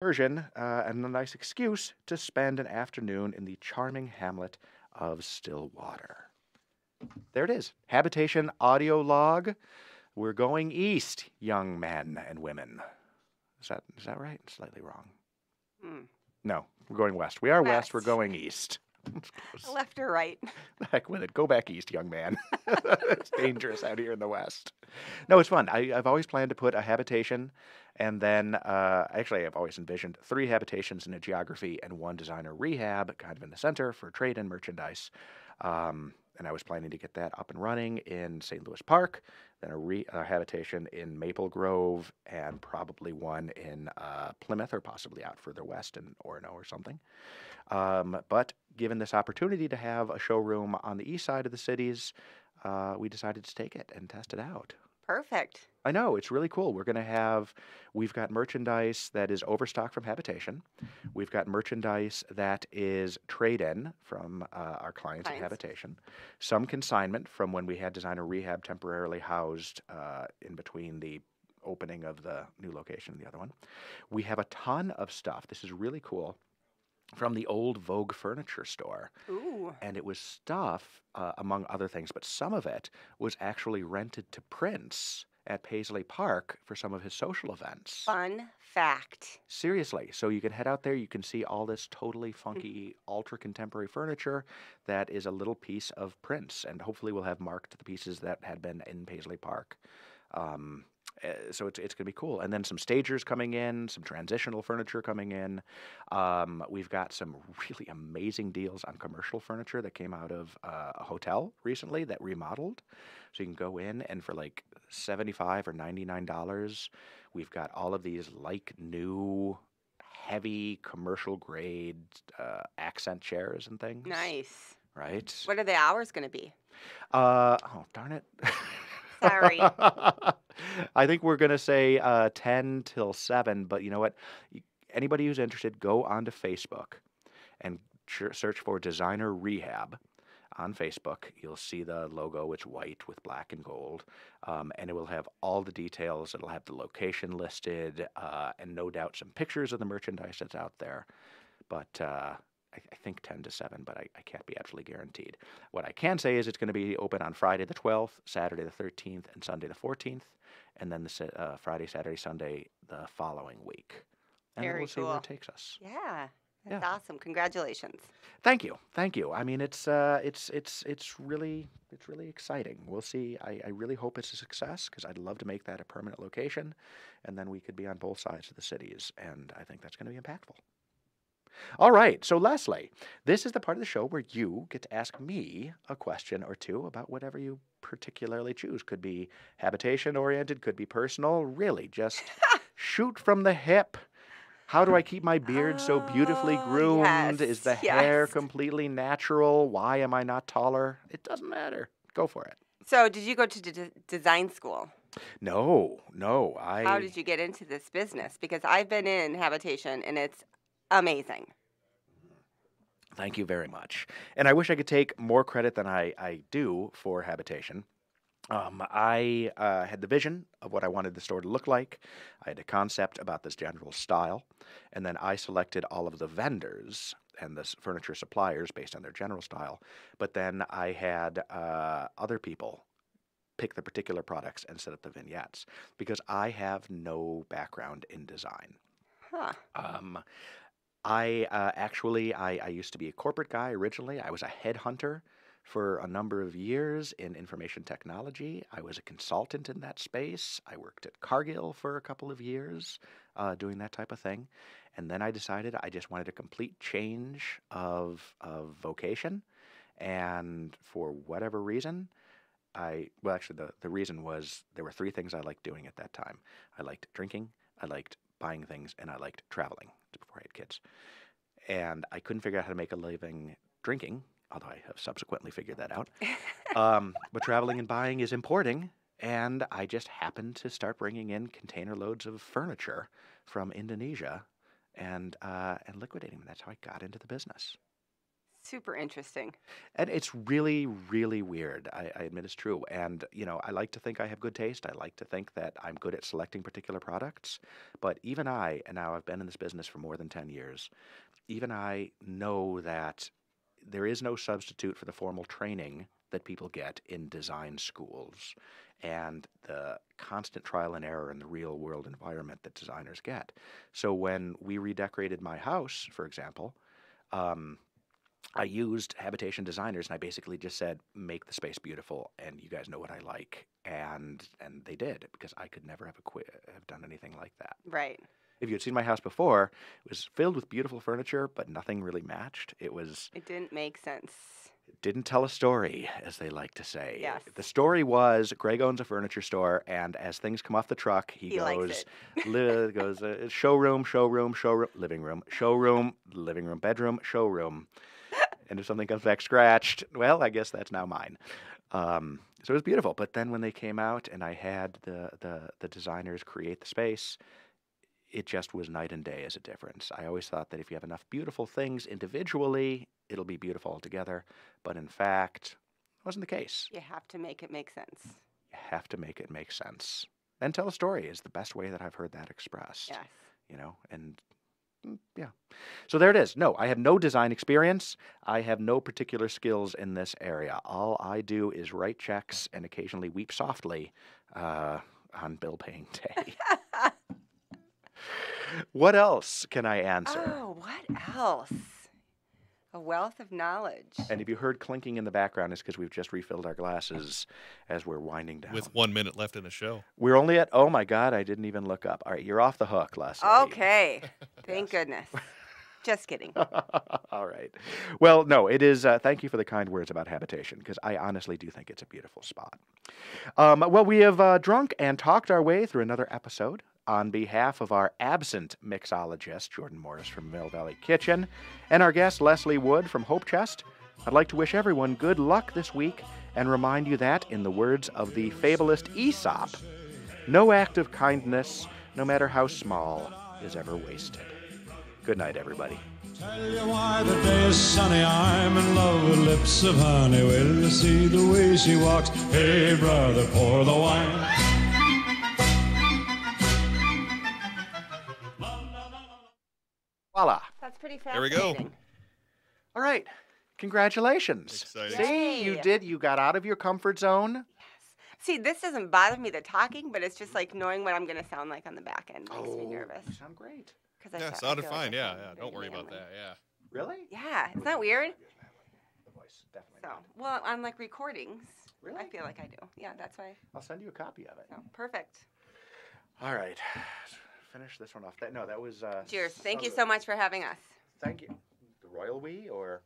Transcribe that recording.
Version, and a nice excuse to spend an afternoon in the charming hamlet of Stillwater. There it is. Habitation audio log. We're going east, young men and women. Is that right? Slightly wrong. Hmm. No, we're going west. We are west. We're West. going east. Left or right? Heck with it. Go back east, young man. It's dangerous out here in the west. No, it's fun. I've always planned to put a habitation, and then actually I've always envisioned 3 habitations in a geography and 1 designer rehab, kind of in the center for trade and merchandise. And I was planning to get that up and running in St. Louis Park, then a habitation in Maple Grove, and probably one in Plymouth or possibly out further west in Orono or something. But given this opportunity to have a showroom on the east side of the cities, we decided to take it and test it out. Perfect. I know, it's really cool. We've got merchandise that is overstock from Habitation. We've got merchandise that is trade-in from our clients at Clients. Habitation. Some consignment from when we had Designer Rehab temporarily housed in between the opening of the new location and the other one. We have a ton of stuff. This is really cool from the old Vogue furniture store. Ooh. And it was stuff, among other things, but some of it was actually rented to Prince at Paisley Park for some of his social events. Fun fact. Seriously. So you can head out there, you can see all this totally funky, ultra contemporary furniture that is a little piece of Prince. And hopefully we'll have marked the pieces that had been in Paisley Park. So it's going to be cool. And then some stagers coming in, some transitional furniture coming in. We've got some really amazing deals on commercial furniture that came out of a hotel recently that remodeled. So you can go in and for like $75 or $99, we've got all of these like new, heavy commercial grade accent chairs and things. Nice. Right? What are the hours going to be? Oh, darn it. Sorry. I think we're going to say 10 till 7, but you know what? Anybody who's interested, go onto Facebook and search for Designer Rehab on Facebook. You'll see the logo. It's white with black and gold, and it will have all the details. It'll have the location listed, and no doubt some pictures of the merchandise that's out there. But I think 10 to 7, but I can't be absolutely guaranteed. What I can say is it's going to be open on Friday the 12th, Saturday the 13th, and Sunday the 14th, and then the Friday, Saturday, Sunday the following week. And then Very we'll see where cool. it takes us. Yeah. That's Yeah. awesome. Congratulations. Thank you. Thank you. I mean, it's really exciting. We'll see. I really hope it's a success because I'd love to make that a permanent location, and then we could be on both sides of the cities, and I think that's going to be impactful. All right, so Leslie, this is the part of the show where you get to ask me a question or two about whatever you particularly choose. Could be habitation oriented, could be personal, really just shoot from the hip. How do I keep my beard so beautifully groomed? Is the hair yes. completely natural? Why am I not taller? It doesn't matter. Go for it. So, did you go to design school? No, How did you get into this business? Because I've been in habitation and it's amazing. Thank you very much. And I wish I could take more credit than I do for Habitation. I had the vision of what I wanted the store to look like. I had a concept about this general style. And then I selected all of the vendors and the furniture suppliers based on their general style. But then I had other people pick the particular products and set up the vignettes because I have no background in design. Huh. I used to be a corporate guy originally. I was a headhunter for a number of years in information technology. I was a consultant in that space. I worked at Cargill for a couple of years doing that type of thing. And then I decided I just wanted a complete change of vocation. And for whatever reason, the reason was there were 3 things I liked doing at that time. I liked drinking, I liked buying things, and I liked traveling before I had kids. And I couldn't figure out how to make a living drinking, although I have subsequently figured that out. But traveling and buying is importing, and I just happened to start bringing in container loads of furniture from Indonesia and liquidating them. That's how I got into the business. Super interesting. And it's really, really weird. I admit it's true. And, you know, I like to think I have good taste. I like to think that I'm good at selecting particular products. But even I, and now I've been in this business for more than 10 years, even I know that there is no substitute for the formal training that people get in design schools and the constant trial and error in the real world environment that designers get. So when we redecorated my house, for example, um, I used Habitation designers and I basically just said, make the space beautiful and you guys know what I like. And they did because I could never have done anything like that. Right. If you had seen my house before, it was filled with beautiful furniture, but nothing really matched. It didn't make sense. It didn't tell a story, as they like to say. Yes. The story was Greg owns a furniture store, and as things come off the truck, He likes goes showroom, showroom, showroom, living room, showroom, living room, bedroom, showroom. And if something comes back scratched, well, I guess that's now mine. So it was beautiful. But then when they came out and I had the designers create the space, it just was night and day as a difference. I always thought that if you have enough beautiful things individually, it'll be beautiful altogether. But in fact, it wasn't the case. You have to make it make sense. You have to make it make sense. And tell a story is the best way that I've heard that expressed. Yes. You know, and yeah. So there it is. No, I have no design experience. I have no particular skills in this area. All I do is write checks and occasionally weep softly on bill paying day. What else can I answer? Oh, what else? A wealth of knowledge. And if you heard clinking in the background, it's because we've just refilled our glasses as we're winding down. With 1 minute left in the show. We're only at, oh my God, I didn't even look up. All right, you're off the hook, Leslie. Okay. Thank goodness. Just kidding. All right. Well, no, it is. Thank you for the kind words about Habitation, because I honestly do think it's a beautiful spot. Well, we have drunk and talked our way through another episode. On behalf of our absent mixologist, Jordan Morris from Mill Valley Kitchen, and our guest, Leslie Wood from Hope Chest, I'd like to wish everyone good luck this week and remind you that, in the words of the fabulist Aesop, no act of kindness, no matter how small, is ever wasted. Good night, everybody. Tell you why the day is sunny, I'm in love with lips of honey. Will you see the way she walks? Hey, brother, pour the wine. Voila. That's pretty There we fascinating. go. All right. Congratulations. Exciting. See, you Yay. did. You got out of your comfort zone. See, this doesn't bother me, the talking, but it's just like knowing what I'm going to sound like on the back end makes me nervous. You sound great. Cause Yeah, I sounded feel like fine. I Yeah, sound yeah. very Don't worry about manly. that. Yeah. Really? Yeah, isn't that weird? The voice, definitely. So, well, on like recordings, Really? I feel like I do. Yeah, that's why. I'll send you a copy of it. So, perfect. All right. Finish this one off. That was. Cheers. Thank you so much for having us. Thank you. The royal we or?